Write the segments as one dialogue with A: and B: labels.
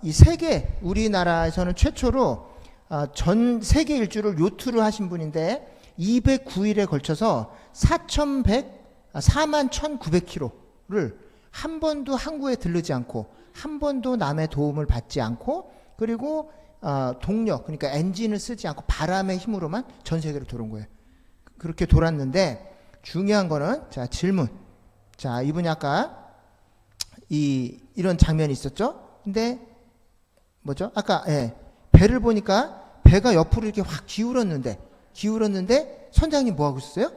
A: 이 세계 우리나라에서는 최초로 전 세계 일주를 요트를 하신 분인데 209일에 걸쳐서 41,900km를 한 번도 항구에 들르지 않고 한 번도 남의 도움을 받지 않고 그리고 동력 그러니까 엔진을 쓰지 않고 바람의 힘으로만 전 세계를 돌은 거예요. 그렇게 돌았는데 중요한 거는 자 질문. 자 이분이 아까 이런 장면이 있었죠. 근데 뭐죠? 아까 배를 보니까 배가 옆으로 이렇게 확 기울었는데 선장님 뭐 하고 있었어요?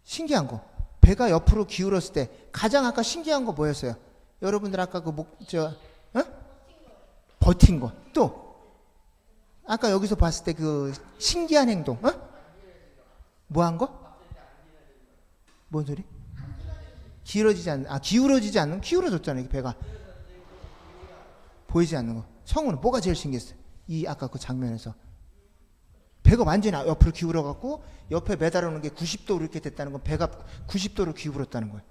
A: 신기한 거. 배가 옆으로 기울었을 때 가장 아까 신기한 거 뭐였어요? 여러분들 아까 버틴 거. 또 아까 여기서 봤을 때 그 신기한 행동. 뭐 한 거? 뭔 소리? 기울어지지 않는 기울어졌잖아요. 배가 보이지 않는 거. 성우는 뭐가 제일 신기했어요? 이 아까 그 장면에서 배가 완전히 옆으로 기울어 갖고 옆에 매달아 놓은 게 90도로 이렇게 됐다는 건 배가 90도로 기울었다는 거예요.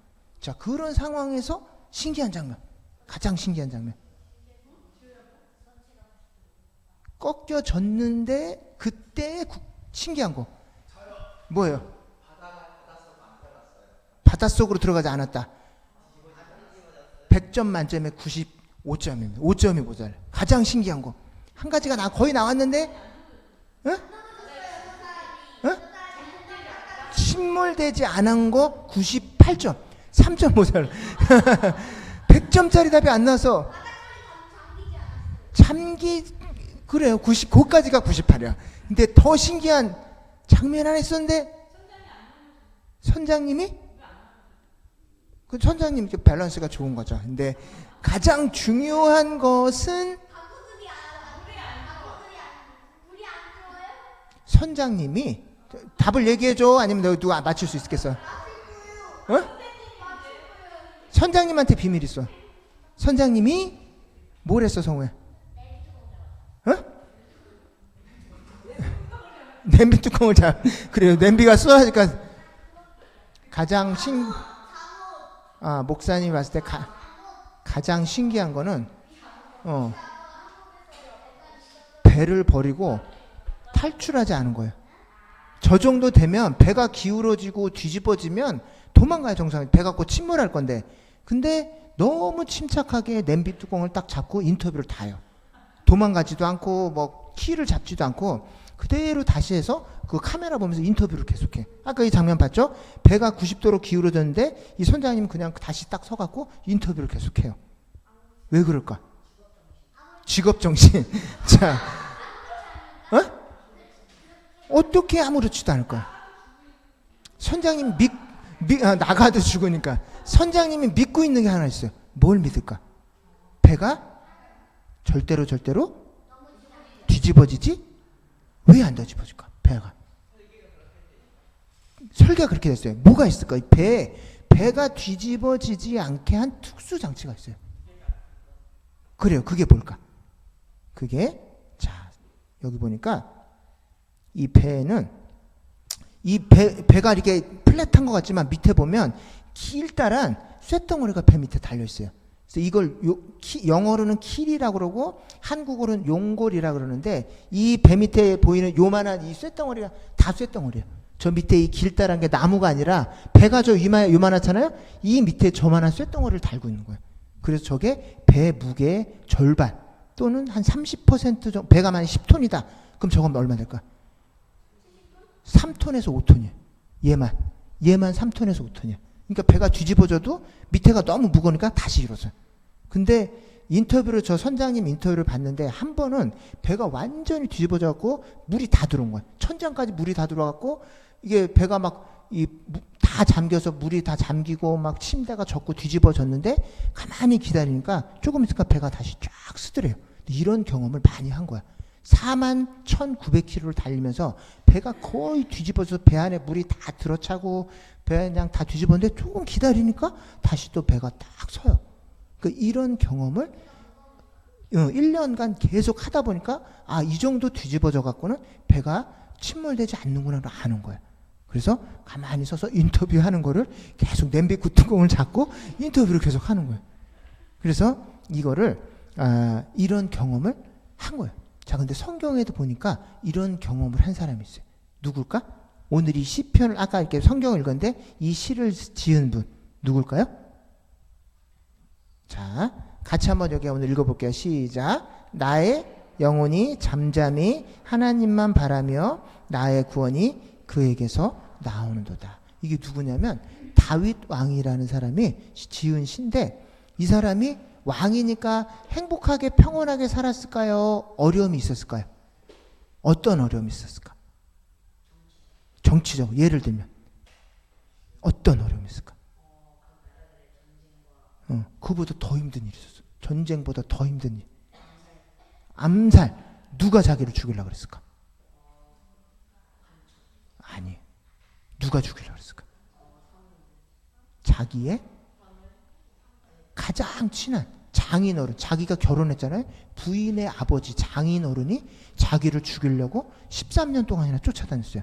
A: 자 그런 상황에서 신기한 장면, 가장 신기한 장면. 꺾여졌는데 그때 신기한 거 뭐예요? 바닷속으로 들어가지 않았다. 100점 만점에 95점입니다. 5점이 모자라. 가장 신기한 거. 한 가지가 거의 나왔는데 침몰되지 않은 거 98점. 3점 모자라. 100점짜리 답이 안 나와서 그래요. 그까지가 98이야. 근데 더 신기한 장면 하나 있었는데 선장님이 밸런스가 좋은 거죠. 근데 가장 중요한 것은 선장님이 답을 얘기해줘. 아니면 너 누가 맞출 수 있겠어? 선장님한테 비밀 있어. 선장님이 뭘 했어, 성우야? 냄비 뚜껑을 그래요. 냄비가 쏟아지니까 가장 목사님이 봤을 때 가장 신기한 거는 배를 버리고 탈출하지 않은 거예요. 저 정도 되면 배가 기울어지고 뒤집어지면 도망가요. 정상 배가 곧 침몰할 건데 근데 너무 침착하게 냄비 뚜껑을 딱 잡고 인터뷰를 다 해요. 도망가지도 않고 뭐 키를 잡지도 않고 그대로 다시 해서 그 카메라 보면서 인터뷰를 계속해. 아까 이 장면 봤죠? 배가 90도로 기울어졌는데 이 선장님은 그냥 다시 딱 서갖고 인터뷰를 계속해요. 왜 그럴까? 직업정신. 자, 어떻게 아무렇지도 않을 거야. 선장님 나가도 죽으니까 선장님이 믿고 있는 게 하나 있어요. 뭘 믿을까? 배가 절대로 뒤집어지지? 왜 안 뒤집어질까? 배가. 설계가 그렇게 됐어요. 뭐가 있을까? 배가 뒤집어지지 않게 한 특수 장치가 있어요. 그래요. 그게 뭘까? 그게 자 여기 보니까 이 배는 배가 이렇게 플랫한 것 같지만 밑에 보면 길다란 쇳덩어리가 배 밑에 달려 있어요. 그래서 이걸 영어로는 킬이라고 그러고 한국어로는 용골이라고 그러는데 이 배 밑에 보이는 요만한 이 쇳덩어리가 다 쇳덩어리예요. 저 밑에 이 길다란 게 나무가 아니라 배가 저 요만하잖아요. 이 밑에 저만한 쇳덩어리를 달고 있는 거예요. 그래서 저게 배 무게의 절반 또는 한 30% 정도. 배가 만약 10톤이다. 그럼 저건 얼마 될까? 3톤에서 5톤이에요. 얘만 3톤에서 5톤이야. 그러니까 배가 뒤집어져도 밑에가 너무 무거우니까 다시 일어서요. 근데 저 선장님 인터뷰를 봤는데 한 번은 배가 완전히 뒤집어져갖고 물이 다 들어온 거예요. 천장까지 물이 다 들어갔고 이게 배가 다 잠겨서 물이 다 잠기고 막 침대가 젖고 뒤집어졌는데 가만히 기다리니까 조금 있으니까 배가 다시 쫙 쓰더래요. 이런 경험을 많이 한 거야. 41,900km를 달리면서 배가 거의 뒤집어져서 배 안에 물이 다 들어차고 배 그냥 다 뒤집었는데 조금 기다리니까 다시 또 배가 딱 서요. 이런 경험을 1년간 계속 하다 보니까 이 정도 뒤집어져 갖고는 배가 침몰되지 않는구나 아는 거야. 그래서 가만히 서서 인터뷰하는 거를 계속 냄비 뚜껑을 잡고 인터뷰를 계속 하는 거예요. 그래서 이거를 이런 경험을 한 거예요. 자, 근데 성경에도 보니까 이런 경험을 한 사람이 있어요. 누굴까? 오늘 이 시편을 아까 이렇게 성경을 읽었는데 이 시를 지은 분 누굴까요? 자, 같이 한번 여기 오늘 읽어볼게요. 시작. 나의 영혼이 잠잠히 하나님만 바라며 나의 구원이 그에게서 나오는도다. 이게 누구냐면 다윗 왕이라는 사람이 지은 시인데, 이 사람이 왕이니까 행복하게 평온하게 살았을까요? 어려움이 있었을까요? 어떤 어려움이 있었을까? 정치적, 예를 들면 어떤 어려움이 있을까? 그보다 더 힘든 일이 있었어. 전쟁보다 더 힘든 일. 암살. 누가 자기를 죽이려고 그랬을까? 아니, 누가 죽이려고 그랬을까? 자기의 가장 친한 장인어른, 자기가 결혼했잖아요. 부인의 아버지 장인어른이 자기를 죽이려고 13년 동안이나 쫓아다녔어요.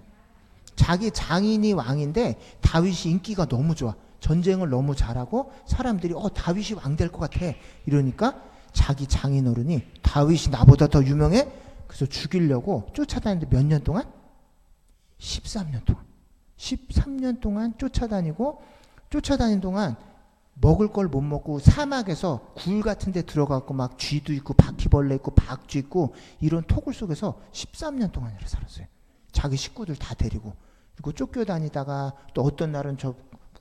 A: 자기 장인이 왕인데 다윗이 인기가 너무 좋아. 전쟁을 너무 잘하고 사람들이 다윗이 왕 될 것 같아. 이러니까 자기 장인어른이 다윗이 나보다 더 유명해? 그래서 죽이려고 쫓아다니는데 몇 년 동안? 13년 동안. 13년 동안 쫓아다닌 동안 먹을 걸 못 먹고 사막에서 굴 같은 데 들어가고 막 쥐도 있고 바퀴벌레 있고 박쥐 있고 이런 토굴 속에서 13년 동안이나 살았어요. 자기 식구들 다 데리고. 그리고 쫓겨다니다가 또 어떤 날은 저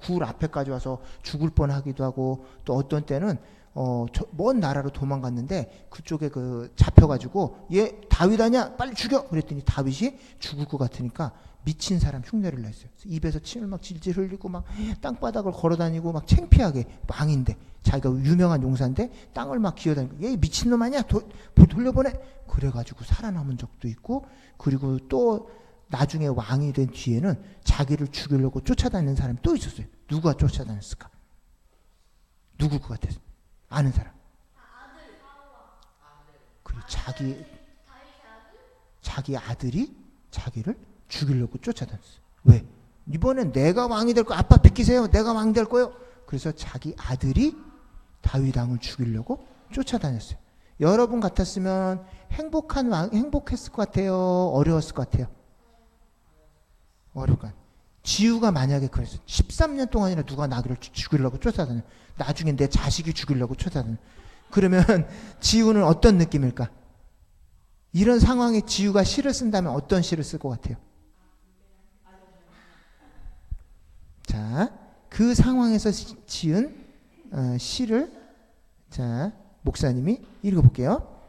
A: 굴 앞에까지 와서 죽을 뻔하기도 하고, 또 어떤 때는 먼 나라로 도망갔는데 그쪽에 잡혀가지고 얘 다윗 아니야? 빨리 죽여! 그랬더니 다윗이 죽을 것 같으니까 미친 사람 흉내를 냈어요. 입에서 침을 막 질질 흘리고 막 땅바닥을 걸어다니고 막 창피하게, 왕인데 자기가 유명한 용사인데 땅을 막 기어다니고 얘 미친놈 아니야? 돌려보내! 그래가지고 살아남은 적도 있고, 그리고 또 나중에 왕이 된 뒤에는 자기를 죽이려고 쫓아다니는 사람이 또 있었어요. 누가 쫓아다녔을까? 누굴 것 같아요? 아는 사람. 그리고 자기 아들이 자기를 죽이려고 쫓아다녔어요. 왜? 이번엔 내가 왕이 될 거야. 아빠 비키세요. 내가 왕 될 거예요. 그래서 자기 아들이 다윗 왕을 죽이려고 쫓아다녔어요. 여러분 같았으면 행복했을 것 같아요? 어려웠을 것 같아요? 어려울 것 같아요. 지우가 만약에 그랬어요. 13년 동안이나 누가 나를 죽이려고 쫓아다녀. 나중에 내 자식이 죽이려고 쫓아다녀. 그러면 지우는 어떤 느낌일까? 이런 상황에 지우가 시를 쓴다면 어떤 시를 쓸 것 같아요? 자, 그 상황에서 지은 시를 목사님이 읽어볼게요.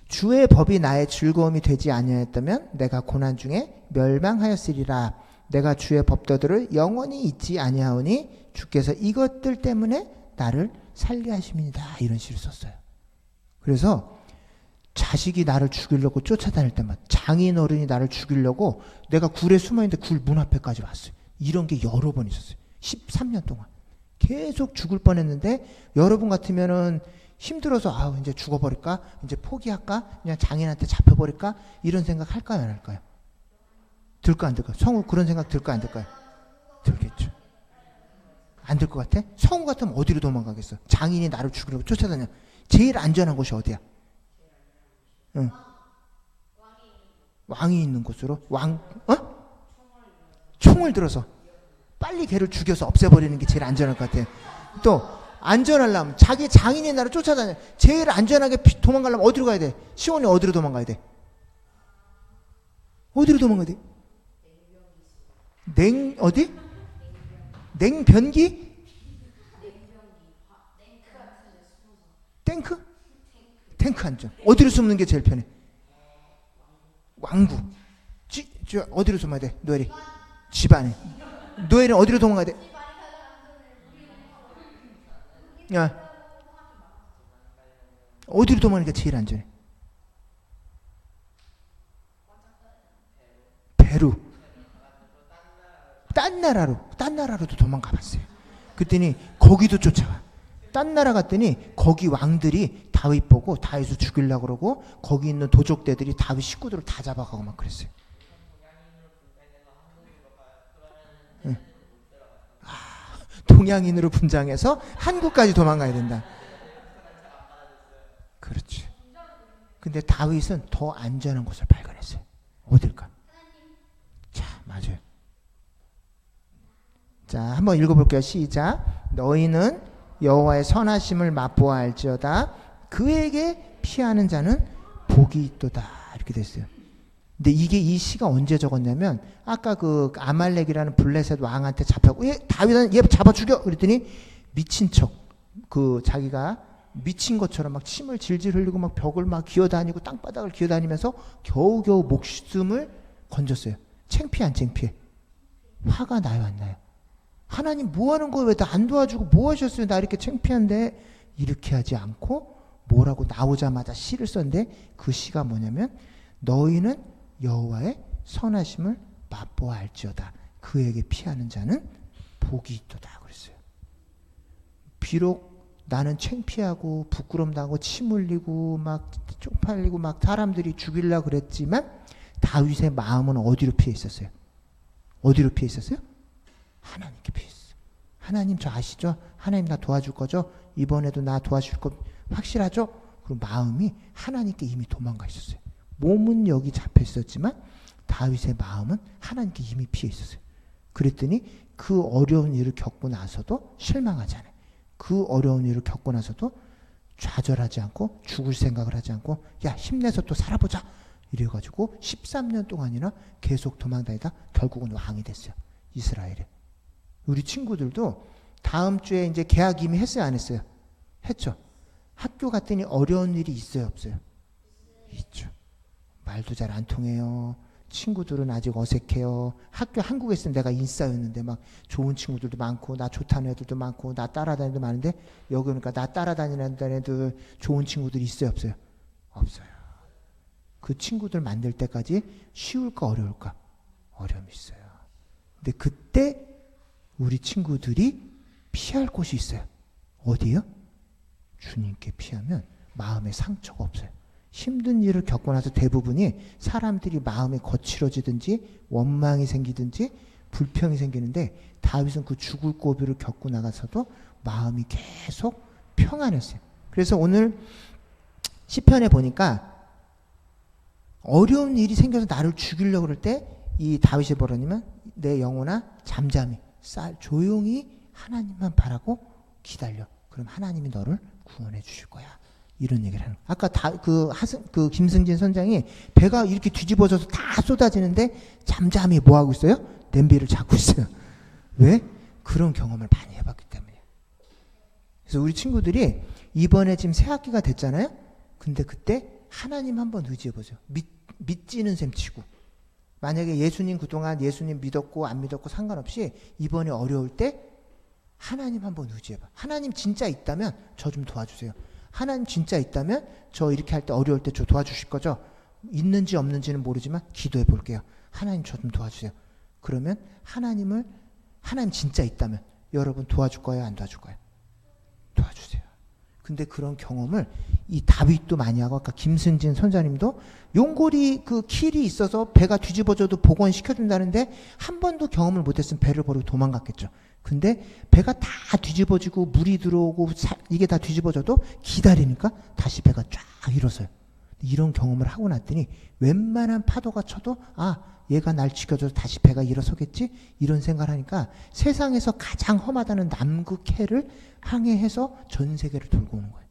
A: 주의 법이 나의 즐거움이 되지 아니하였다면 내가 고난 중에 멸망하였으리라. 내가 주의 법도들을 영원히 잊지 아니하오니 주께서 이것들 때문에 나를 살게 하심이니이다. 이런 시를 썼어요. 그래서 자식이 나를 죽이려고 쫓아다닐 때마다, 장인어른이 나를 죽이려고 내가 굴에 숨어있는데 굴 문 앞에까지 왔어요. 이런 게 여러 번 있었어요. 13년 동안 계속 죽을 뻔했는데, 여러분 같으면은 힘들어서 이제 죽어버릴까? 이제 포기할까? 그냥 장인한테 잡혀버릴까? 이런 생각 할까요? 안 할까요? 들까 안 들까요? 성우 그런 생각 들까 안 들까요? 들겠죠. 안 들 것 같아? 성우 같으면 어디로 도망가겠어? 장인이 나를 죽이려고 쫓아다녀. 제일 안전한 곳이 어디야? 응. 왕이 있는 곳으로? 총을 들어서 빨리 걔를 죽여서 없애버리는 게 제일 안전할 것 같아. 또 안전하려면 자기 장인이 나를 쫓아다녀. 제일 안전하게 도망가려면 어디로 가야 돼? 시온이 어디로 도망가야 돼? 어디로 도망가야 돼? 어디? 냉변기? 탱크? 탱크 안전. 어디로 숨는 게 제일 편해? 왕구. 어디로 숨어야 돼? 노엘이. 집 안에. 노엘은 어디로 도망가야 돼? 야, 어디로 도망가는 게 제일 안전해? 페루. 딴 나라로도 도망가 봤어요. 그랬더니 거기도 쫓아가. 딴 나라 갔더니 거기 왕들이 다윗 보고 다윗을 죽이려고 그러고, 거기 있는 도적대들이 다윗 식구들을 다 잡아가고 막 그랬어요. 동양인으로 분장해서 한국까지 도망가야 된다. 그렇지. 근데 다윗은 더 안전한 곳을 발견했어요. 어딜까? 자, 맞아요. 자, 한번 읽어볼게요. 시작. 너희는 여호와의 선하심을 맛보아 알지어다. 그에게 피하는 자는 복이 있도다. 이렇게 됐어요. 근데 이게 이 시가 언제 적었냐면 아까 그 아말렉이라는 블레셋 왕한테 잡혀고 다윗은 얘 잡아 죽여 그랬더니 미친 척 그 자기가 미친 것처럼 막 침을 질질 흘리고 막 벽을 막 기어다니고 땅바닥을 기어다니면서 겨우겨우 목숨을 건졌어요. 창피해 안 창피해? 화가 나요 안 나요? 하나님 뭐 하는 거예요? 왜 나 안 도와주고 뭐 하셨어요? 나 이렇게 창피한데. 이렇게 하지 않고 뭐라고 나오자마자 시를 썼는데 그 시가 뭐냐면 너희는 여호와의 선하심을 맛보아 알지어다. 그에게 피하는 자는 복이 있도다 그랬어요. 비록 나는 창피하고 부끄럼 당하고 침 흘리고 막 쪽팔리고 막 사람들이 죽이려고 그랬지만 다윗의 마음은 어디로 피해 있었어요? 어디로 피해 있었어요? 하나님께 피해 있어요. 하나님 저 아시죠? 하나님 나 도와줄 거죠? 이번에도 나 도와줄 거 확실하죠? 그리고 마음이 하나님께 이미 도망가 있었어요. 몸은 여기 잡혀 있었지만 다윗의 마음은 하나님께 이미 피해 있었어요. 그랬더니 그 어려운 일을 겪고 나서도 실망하지 않아요. 그 어려운 일을 겪고 나서도 좌절하지 않고 죽을 생각을 하지 않고 야 힘내서 또 살아보자 이래가지고 13년 동안이나 계속 도망다니다 결국은 왕이 됐어요. 이스라엘에. 우리 친구들도 다음 주에 이제 계약 이미 했어요 안 했어요? 했죠. 학교 갔더니 어려운 일이 있어요 없어요? 있죠. 말도 잘 안 통해요. 친구들은 아직 어색해요. 학교 한국에 있으면 내가 인싸였는데 막 좋은 친구들도 많고 나 좋다는 애들도 많고 나 따라다니는 애도 많은데 여기 오니까 나 따라다니는 애들 좋은 친구들이 있어요 없어요? 없어요. 그 친구들 만들 때까지 쉬울까 어려울까? 어려움이 있어요. 근데 그때 우리 친구들이 피할 곳이 있어요. 어디요? 주님께 피하면 마음에 상처가 없어요. 힘든 일을 겪고 나서 대부분이 사람들이 마음이 거칠어지든지 원망이 생기든지 불평이 생기는데 다윗은 그 죽을 고비를 겪고 나가서도 마음이 계속 평안했어요. 그래서 오늘 시편에 보니까 어려운 일이 생겨서 나를 죽이려고 그럴 때 이 다윗이 벌어니면 내 영혼아 잠잠히 조용히 하나님만 바라고 기다려. 그럼 하나님이 너를 구원해 주실 거야. 이런 얘기를 하는 거예요. 아까 그 김승진 선장이 배가 이렇게 뒤집어져서 다 쏟아지는데 잠잠히 뭐 하고 있어요? 냄비를 잡고 있어요. 왜? 그런 경험을 많이 해봤기 때문이에요. 그래서 우리 친구들이 이번에 지금 새 학기가 됐잖아요. 근데 그때 하나님 한번 의지해보세요. 믿지는 셈 치고. 만약에 예수님 그동안 예수님 믿었고 안 믿었고 상관없이 이번에 어려울 때 하나님 한번 의지해봐. 하나님 진짜 있다면 저 좀 도와주세요. 하나님 진짜 있다면 저 이렇게 할 때 어려울 때 저 도와주실 거죠? 있는지 없는지는 모르지만 기도해 볼게요. 하나님 저 좀 도와주세요. 그러면 하나님 진짜 있다면 여러분 도와줄 거예요? 안 도와줄 거예요? 도와주세요. 근데 그런 경험을 이 다윗도 많이 하고 아까 김승진 선자님도 용골이 그 킬이 있어서 배가 뒤집어져도 복원시켜준다는데 한 번도 경험을 못했으면 배를 버리고 도망갔겠죠. 근데 배가 다 뒤집어지고 물이 들어오고 이게 다 뒤집어져도 기다리니까 다시 배가 쫙 일어서요. 이런 경험을 하고 났더니 웬만한 파도가 쳐도 얘가 날 지켜줘서 다시 배가 일어서겠지? 이런 생각을 하니까 세상에서 가장 험하다는 남극해를 항해해서 전 세계를 돌고 오는 거예요.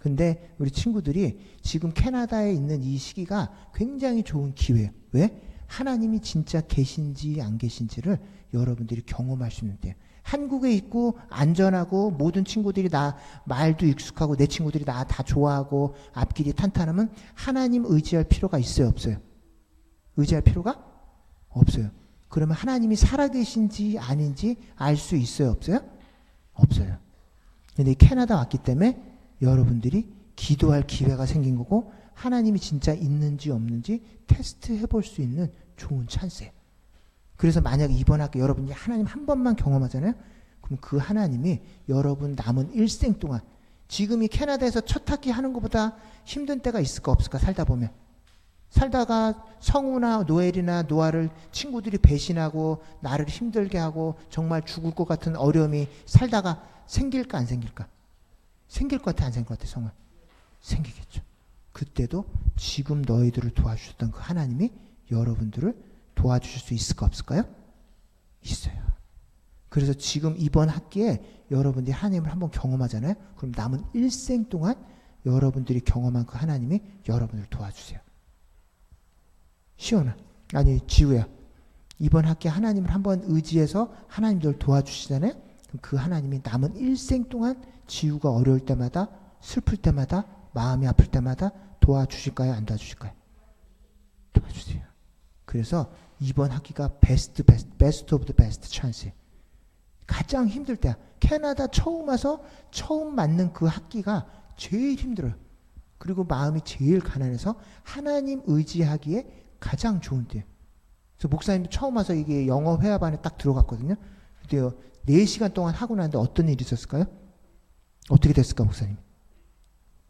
A: 근데 우리 친구들이 지금 캐나다에 있는 이 시기가 굉장히 좋은 기회예요. 왜? 하나님이 진짜 계신지 안 계신지를 여러분들이 경험할 수 있는 때예요. 한국에 있고 안전하고 모든 친구들이 나 말도 익숙하고 내 친구들이 나 다 좋아하고 앞길이 탄탄하면 하나님 의지할 필요가 있어요 없어요? 의지할 필요가 없어요. 그러면 하나님이 살아계신지 아닌지 알 수 있어요 없어요? 없어요. 근데 캐나다 왔기 때문에 여러분들이 기도할 기회가 생긴 거고 하나님이 진짜 있는지 없는지 테스트 해볼 수 있는 좋은 찬스예요. 그래서 만약에 이번 학기 여러분이 하나님 한 번만 경험하잖아요. 그럼 그 하나님이 여러분 남은 일생 동안 지금 이 캐나다에서 첫 학기 하는 것보다 힘든 때가 있을까 없을까 살다 보면. 살다가 성우나 노엘이나 노아를 친구들이 배신하고 나를 힘들게 하고 정말 죽을 것 같은 어려움이 살다가 생길까 안 생길까? 생길 것 같아 안 생길 것 같아 성우? 생기겠죠. 그때도 지금 너희들을 도와주셨던 그 하나님이 여러분들을 도와주실 수 있을까 없을까요? 있어요. 그래서 지금 이번 학기에 여러분들이 하나님을 한번 경험하잖아요. 그럼 남은 일생 동안 여러분들이 경험한 그 하나님이 여러분을 도와주세요. 시온아, 아니 지우야, 이번 학기에 하나님을 한번 의지해서 하나님들 도와주시잖아요. 그럼 그 하나님이 남은 일생 동안 지우가 어려울 때마다, 슬플 때마다, 마음이 아플 때마다 도와주실까요? 안 도와주실까요? 도와주세요. 그래서 이번 학기가 베스트 오브 더 베스트 찬스예요. 가장 힘들 때야. 캐나다 처음 와서 처음 맞는 그 학기가 제일 힘들어요. 그리고 마음이 제일 가난해서 하나님 의지하기에 가장 좋은 때예요. 그래서 목사님 처음 와서 이게 영어 회화반에 딱 들어갔거든요. 그때요 4시간 동안 하고 나는데 어떤 일이 있었을까요? 어떻게 됐을까 목사님?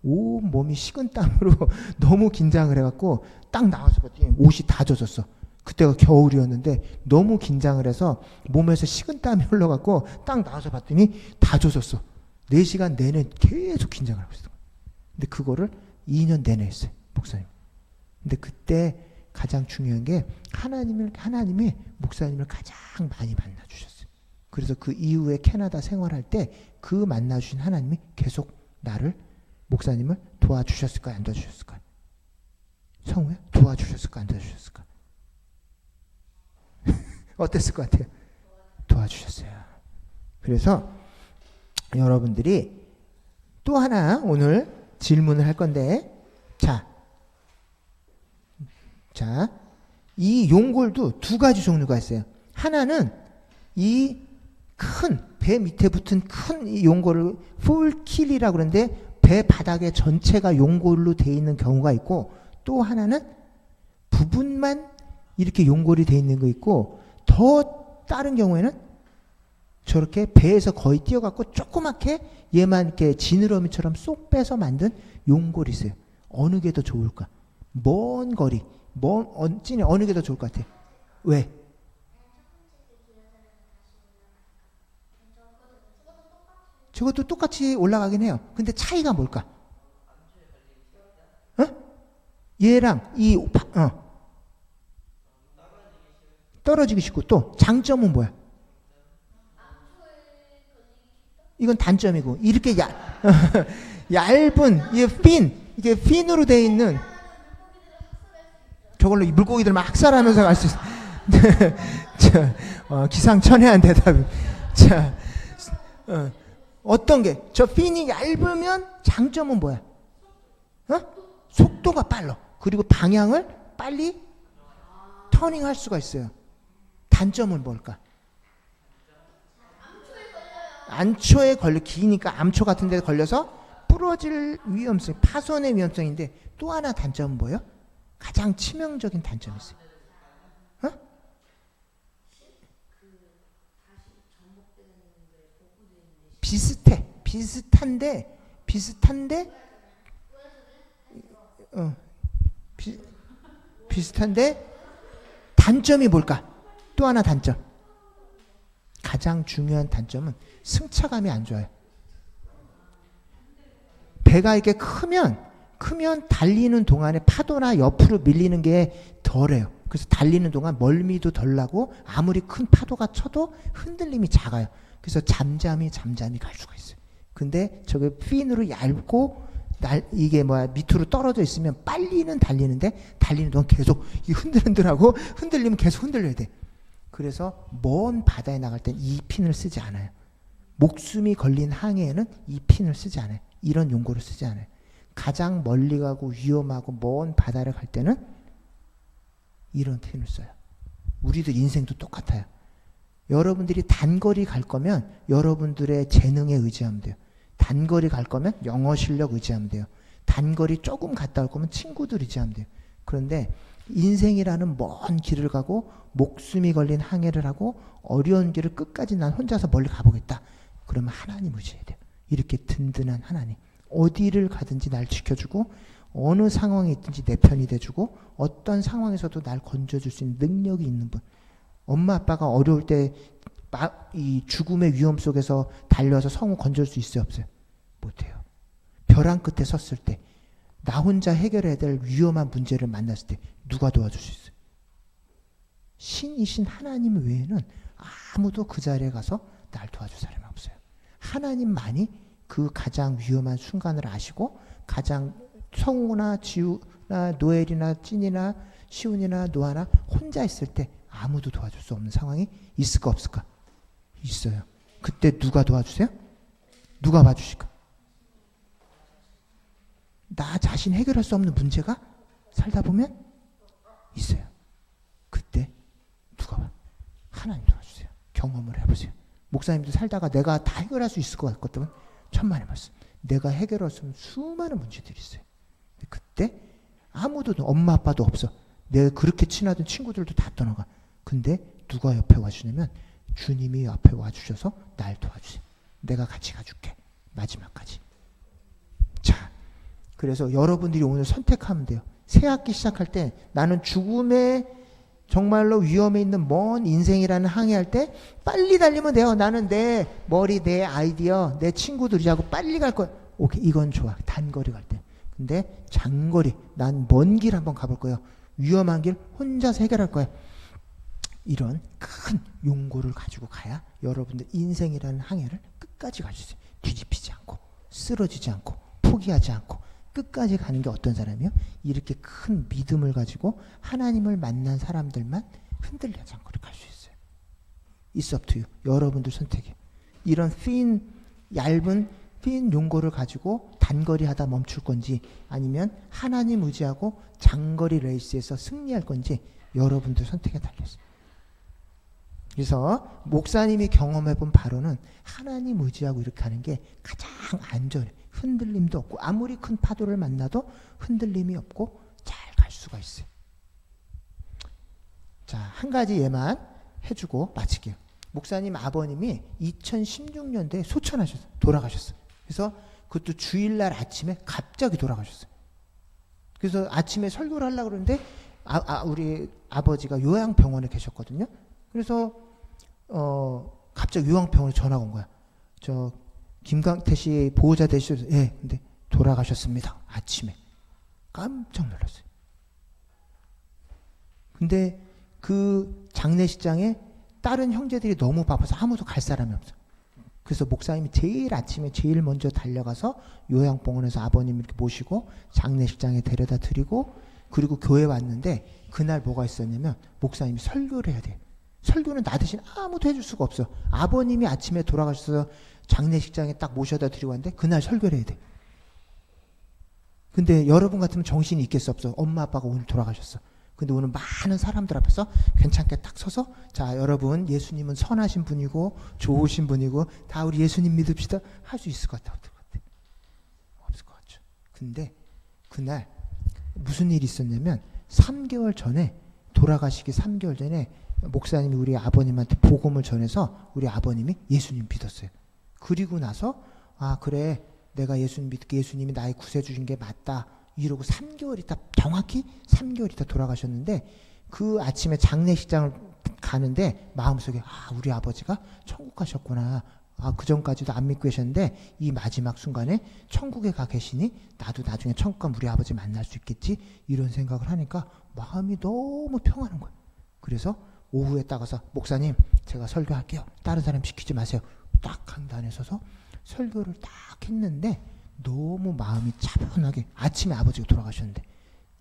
A: 온 몸이 식은땀으로 너무 긴장을 해갖고 딱 나와서 봤더니 옷이 다 젖었어. 그때가 겨울이었는데 너무 긴장을 해서 몸에서 식은땀이 흘러갖고 딱 나와서 봤더니 다 젖었어. 4시간 내내 계속 긴장을 하고 있어. 근데 그거를 2년 내내 했어요 목사님. 근데 그때 가장 중요한 게 하나님이 목사님을 가장 많이 만나주셨어요. 그래서 그 이후에 캐나다 생활할 때 그 만나주신 하나님이 계속 나를 목사님을 도와주셨을까요? 안 도와주셨을까요? 성우야? 도와주셨을까? 안 도와주셨을까? 어땠을 것 같아요? 도와주셨어요. 그래서 여러분들이 또 하나 오늘 질문을 할 건데 자, 이 용골도 두 가지 종류가 있어요. 하나는 이 큰 배 밑에 붙은 큰 이 용골을 풀킬이라고 그러는데 배 바닥에 전체가 용골로 되어 있는 경우가 있고 또 하나는 부분만 이렇게 용골이 되어 있는 거 있고 더 다른 경우에는 저렇게 배에서 거의 띄어갖고 조그맣게 얘만 이렇게 지느러미처럼 쏙 빼서 만든 용골이 있어요. 어느 게 더 좋을까? 먼 거리, 찐이 어느 게 더 좋을 것 같아? 왜? 저것도 똑같이 올라가긴 해요. 근데 차이가 뭘까? 어? 얘랑 떨어지기 쉽고 또 장점은 뭐야? 이건 단점이고 이렇게 얇은 이게 핀으로 되어 있는 저걸로 물고기들 막 학살하면서 갈 수 있어. 기상천외한 대답. 어떤 게 저 핀이 얇으면 장점은 뭐야? 속도가 빨라. 그리고 방향을 빨리 터닝할 수가 있어요. 단점은 뭘까? 암초에 걸려 기니까 암초 같은 데 걸려서 부러질 위험성, 파손의 위험성인데 또 하나 단점은 뭐예요? 가장 치명적인 단점이 있어요. 비슷한데 비슷한데 단점이 뭘까? 또 하나 단점. 가장 중요한 단점은 승차감이 안 좋아요. 배가 이렇게 크면 달리는 동안에 파도나 옆으로 밀리는 게 덜해요. 그래서 달리는 동안 멀미도 덜 나고 아무리 큰 파도가 쳐도 흔들림이 작아요. 그래서 잠잠히 갈 수가 있어요. 근데 저게 핀으로 얇고 이게 밑으로 떨어져 있으면 빨리는 달리는데 달리는 동안 계속 흔들흔들하고 흔들리면 계속 흔들려야 돼. 그래서 먼 바다에 나갈 땐 이 핀을 쓰지 않아요. 목숨이 걸린 항해에는 이 핀을 쓰지 않아요. 이런 용고를 쓰지 않아요. 가장 멀리 가고 위험하고 먼 바다를 갈 때는 이런 핀을 써요. 우리들 인생도 똑같아요. 여러분들이 단거리 갈 거면 여러분들의 재능에 의지하면 돼요. 단거리 갈 거면 영어 실력 의지하면 돼요. 단거리 조금 갔다 올 거면 친구들 의지하면 돼요. 그런데 인생이라는 먼 길을 가고 목숨이 걸린 항해를 하고 어려운 길을 끝까지 난 혼자서 멀리 가보겠다. 그러면 하나님 의지해야 돼요. 이렇게 든든한 하나님. 어디를 가든지 날 지켜주고 어느 상황에 있든지 내 편이 돼주고 어떤 상황에서도 날 건져줄 수 있는 능력이 있는 분. 엄마 아빠가 어려울 때 이 죽음의 위험 속에서 달려서 성우 건져줄 수 있어요 없어요? 못해요. 벼랑 끝에 섰을 때 나 혼자 해결해야 될 위험한 문제를 만났을 때 누가 도와줄 수 있어요? 신이신 하나님 외에는 아무도 그 자리에 가서 날 도와줄 사람이 없어요. 하나님만이 그 가장 위험한 순간을 아시고 가장 성우나 지우나 노엘이나 찐이나 시온이나 노아나 혼자 있을 때 아무도 도와줄 수 없는 상황이 있을까 없을까? 있어요. 그때 누가 도와주세요? 누가 봐주실까? 나 자신 해결할 수 없는 문제가 살다 보면 있어요. 그때 누가 봐? 하나님 도와주세요. 경험을 해보세요. 목사님도 살다가 내가 다 해결할 수 있을 것 같거든. 천만의 말씀. 내가 해결할 수 없는 수많은 문제들이 있어요. 그때 아무도 엄마 아빠도 없어. 내가 그렇게 친하던 친구들도 다 떠나가. 근데 누가 옆에 와주냐면 주님이 옆에 와주셔서 날 도와주세요. 내가 같이 가줄게. 마지막까지. 자, 그래서 여러분들이 오늘 선택하면 돼요. 새 학기 시작할 때 나는 죽음의 정말로 위험에 있는 먼 인생이라는 항해할 때 빨리 달리면 돼요. 나는 내 머리, 내 아이디어, 내 친구들이하고 빨리 갈 거야. 오케이, 이건 좋아. 단거리 갈 때. 근데 장거리, 난 먼 길 한번 가볼 거예요. 위험한 길 혼자서 해결할 거야. 이런 큰 용고를 가지고 가야 여러분들 인생이라는 항해를 끝까지 갈 수 있어요. 뒤집히지 않고 쓰러지지 않고 포기하지 않고 끝까지 가는 게 어떤 사람이요? 이렇게 큰 믿음을 가지고 하나님을 만난 사람들만 흔들리지 않고 갈 수 있어요. It's up to you. 여러분들 선택이에요. 이런 얇은 용고를 가지고 단거리 하다 멈출 건지 아니면 하나님 의지하고 장거리 레이스에서 승리할 건지 여러분들 선택에 달렸어요. 그래서 목사님이 경험해본 바로는 하나님 의지하고 이렇게 하는 게 가장 안전해요. 흔들림도 없고 아무리 큰 파도를 만나도 흔들림이 없고 잘 갈 수가 있어요. 자, 한 가지 예만 해주고 마칠게요. 목사님 아버님이 2016년도에 소천하셨어요. 돌아가셨어요. 그래서 그것도 주일날 아침에 갑자기 돌아가셨어요. 그래서 아침에 설교를 하려고 그러는데 우리 아버지가 요양병원에 계셨거든요. 그래서 갑자기 요양병원에 전화가 온 거야. 저 김강태 씨 보호자 되시죠? 예, 근데 돌아가셨습니다. 아침에. 깜짝 놀랐어요. 근데 그 장례식장에 다른 형제들이 너무 바빠서 아무도 갈 사람이 없어. 그래서 목사님이 제일 아침에 제일 먼저 달려가서 요양병원에서 아버님 이렇게 모시고 장례식장에 데려다 드리고 그리고 교회 왔는데 그날 뭐가 있었냐면 목사님이 설교를 해야 돼. 설교는 나 대신 아무도 해줄 수가 없어. 아버님이 아침에 돌아가셔서 장례식장에 딱 모셔다 드리고 왔는데 그날 설교를 해야 돼. 근데 여러분 같으면 정신이 있겠어 없어? 엄마 아빠가 오늘 돌아가셨어. 근데 오늘 많은 사람들 앞에서 괜찮게 딱 서서 자 여러분 예수님은 선하신 분이고 좋으신 분이고 다 우리 예수님 믿읍시다 할 수 있을 것 같아? 없을 것 같아? 없을 것 같죠. 근데 그날 무슨 일이 있었냐면 3개월 전에 돌아가시기 3개월 전에 목사님이 우리 아버님한테 복음을 전해서 우리 아버님이 예수님 믿었어요. 그리고 나서 아 그래 내가 예수님 믿게 예수님이 나의 구세 주신 게 맞다 이러고 3개월 있다 정확히 3개월 있다 돌아가셨는데 그 아침에 장례식장을 가는데 마음속에 아 우리 아버지가 천국 가셨구나. 아 그전까지도 안 믿고 계셨는데 이 마지막 순간에 천국에 가 계시니 나도 나중에 천국 가면 우리 아버지 만날 수 있겠지 이런 생각을 하니까 마음이 너무 평안한 거예요. 그래서 오후에 딱 와서 목사님 제가 설교할게요. 다른 사람 시키지 마세요. 딱 강단에 서서 설교를 딱 했는데 너무 마음이 차분하게 아침에 아버지가 돌아가셨는데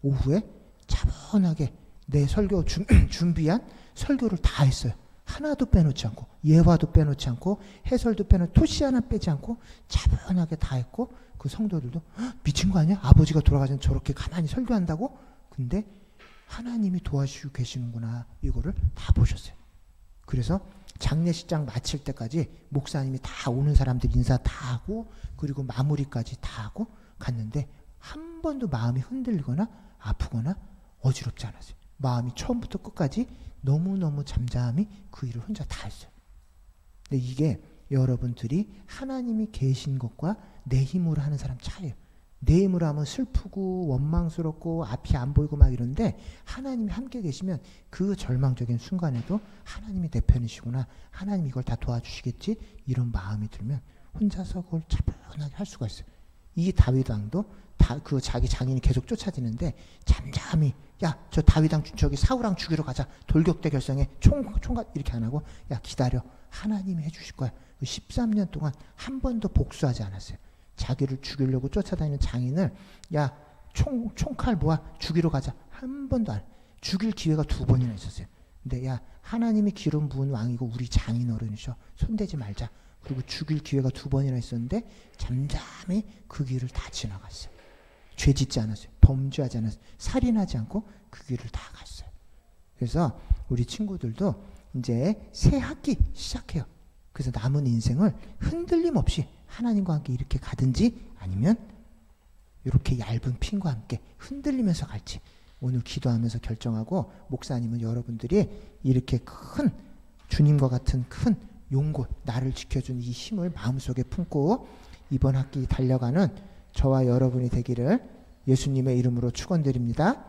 A: 오후에 차분하게 내 설교 준비한 설교를 다 했어요. 하나도 빼놓지 않고 예화도 빼놓지 않고 해설도 빼놓고 토시 하나 빼지 않고 차분하게 다 했고 그 성도들도 미친 거 아니야? 아버지가 돌아가신 저렇게 가만히 설교한다고? 근데 하나님이 도와주시고 계시는구나 이거를 다 보셨어요. 그래서 장례식장 마칠 때까지 목사님이 다 오는 사람들 인사 다 하고 그리고 마무리까지 다 하고 갔는데 한 번도 마음이 흔들리거나 아프거나 어지럽지 않았어요. 마음이 처음부터 끝까지 너무너무 잠잠히 그 일을 혼자 다 했어요. 근데 이게 여러분들이 하나님이 계신 것과 내 힘으로 하는 사람 차이예요. 내 힘으로 하면 슬프고 원망스럽고 앞이 안 보이고 막 이런데 하나님이 함께 계시면 그 절망적인 순간에도 하나님이 내 편이시구나. 하나님이 이걸 다 도와주시겠지. 이런 마음이 들면 혼자서 그걸 차분하게 할 수가 있어요. 이 다윗 왕도 그 자기 장인이 계속 쫓아지는데 잠잠히 야 저 다윗왕 저기 사울왕 죽이러 가자 돌격대 결성해 총각 이렇게 안 하고 야 기다려 하나님이 해주실 거야. 13년 동안 한 번도 복수하지 않았어요. 자기를 죽이려고 쫓아다니는 장인을 야 총칼 모아 죽이러 가자 한 번도 안 죽일 기회가 2번이나 있었어요. 근데 야 하나님이 기름 부은 왕이고 우리 장인 어른이셔 손대지 말자. 그리고 죽일 기회가 2번이나 있었는데 잠잠히 그 길을 다 지나갔어요. 죄 짓지 않았어요. 범죄하지 않았어요. 살인하지 않고 그 길을 다 갔어요. 그래서 우리 친구들도 이제 새 학기 시작해요. 그래서 남은 인생을 흔들림 없이 하나님과 함께 이렇게 가든지 아니면 이렇게 얇은 핀과 함께 흔들리면서 갈지 오늘 기도하면서 결정하고 목사님은 여러분들이 이렇게 큰 주님과 같은 큰 용골 나를 지켜준 이 힘을 마음속에 품고 이번 학기 달려가는 저와 여러분이 되기를 예수님의 이름으로 축원드립니다.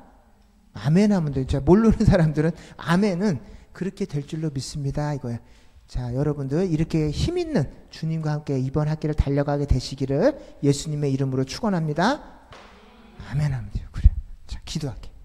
A: 아멘 하면 돼요. 자, 모르는 사람들은 아멘은 그렇게 될 줄로 믿습니다 이거예요. 자, 여러분들 이렇게 힘 있는 주님과 함께 이번 학기를 달려가게 되시기를 예수님의 이름으로 축원합니다. 아멘 하면 돼요. 그래. 자, 기도할게.